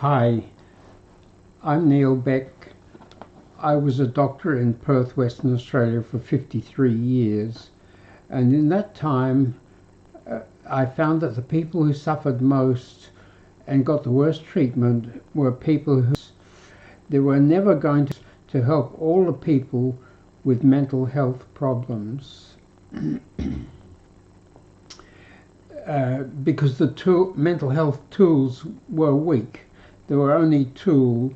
Hi, I'm Neil Beck. I was a doctor in Perth, Western Australia for 53 years, and in that time I found that the people who suffered most and got the worst treatment were people who they were never going to help all the people with mental health problems. Because the mental health tools were weak. There were only two.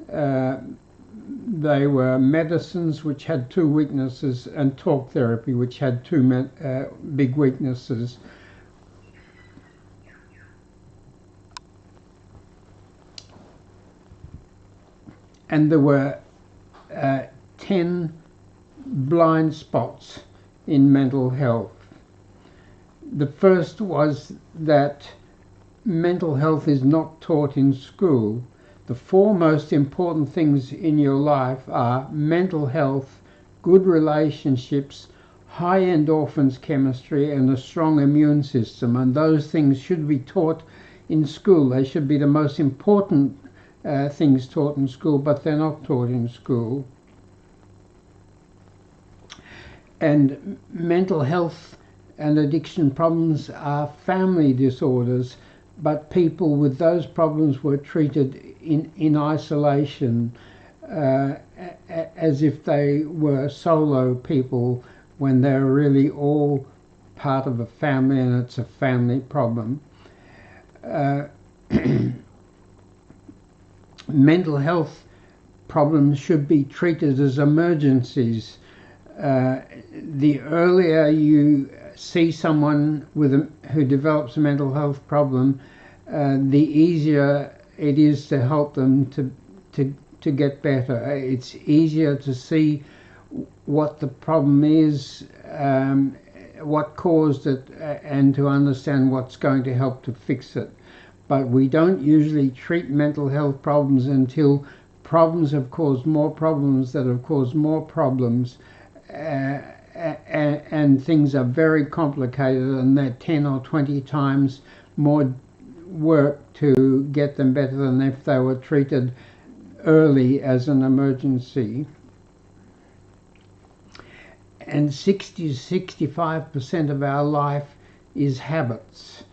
They were medicines, which had two weaknesses, and talk therapy, which had two big weaknesses. And there were 10 blind spots in mental health. The first was that mental health is not taught in school. The four most important things in your life are mental health, good relationships, high endorphins chemistry, and a strong immune system. And those things should be taught in school. They should be the most important things taught in school, but they're not taught in school. And mental health and addiction problems are family disorders, but people with those problems were treated in isolation, as if they were solo people, when they're really all part of a family and it's a family problem. Mental health problems should be treated as emergencies. The earlier you see someone who develops a mental health problem, the easier it is to help them to get better. It's easier to see what the problem is, what caused it, and to understand what's going to help to fix it. But we don't usually treat mental health problems until problems have caused more problems that have caused more problems, and things are very complicated, and they're 10 or 20 times more work to get them better than if they were treated early as an emergency. And 60 to 65% of our life is habits.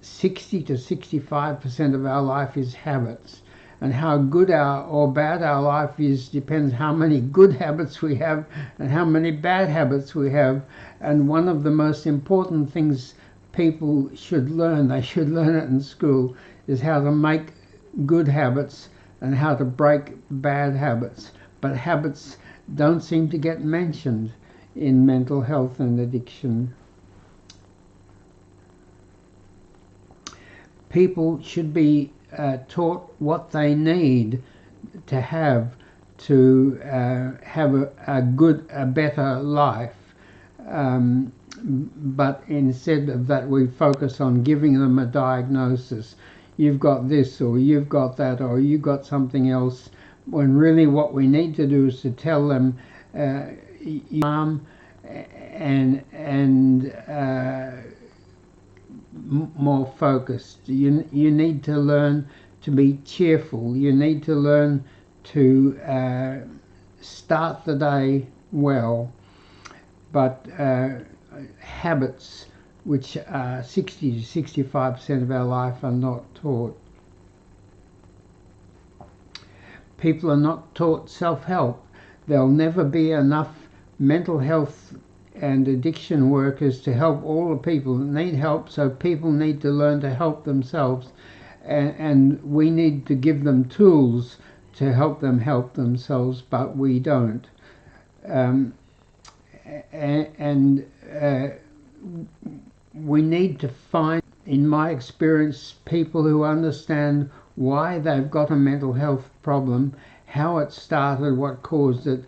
60 to 65% of our life is habits. And how good or bad our life is depends how many good habits we have and how many bad habits we have. And one of the most important things people should learn, they should learn it in school, is how to make good habits and how to break bad habits. But habits don't seem to get mentioned in mental health and addiction. People should be taught what they need to have a better life, but instead of that we focus on giving them a diagnosis. You've got this, or you've got that, or you've got something else, when really what we need to do is to tell them more focused. You need to learn to be cheerful. You need to learn to start the day well. But habits, which are 60 to 65% of our life, are not taught. People are not taught self-help. There'll never be enough mental health and addiction workers to help all the people that need help, so people need to learn to help themselves, and we need to give them tools to help themselves, but we don't. We need to find, in my experience, people who understand why they've got a mental health problem, how it started, what caused it,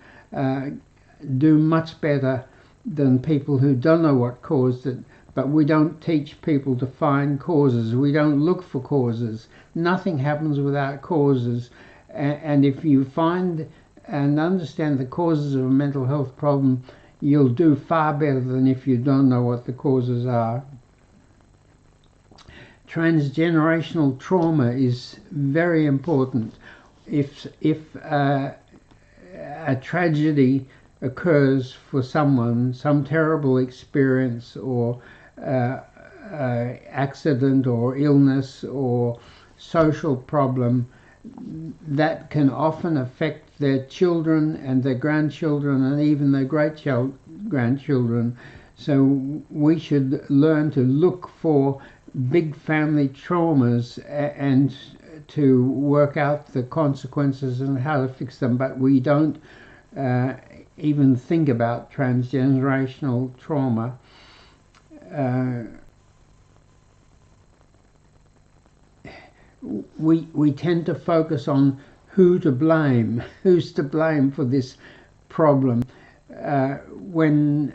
do much better than people who don't know what caused it. But we don't teach people to find causes. We don't look for causes. Nothing happens without causes. And if you find and understand the causes of a mental health problem, you'll do far better than if you don't know what the causes are. transgenerational trauma is very important. If a tragedy occurs for someone, some terrible experience or accident or illness or social problem, that can often affect their children and their grandchildren and even their great-grandchildren. So we should learn to look for big family traumas and to work out the consequences and how to fix them, but we don't even think about transgenerational trauma. We tend to focus on who's to blame for this problem, when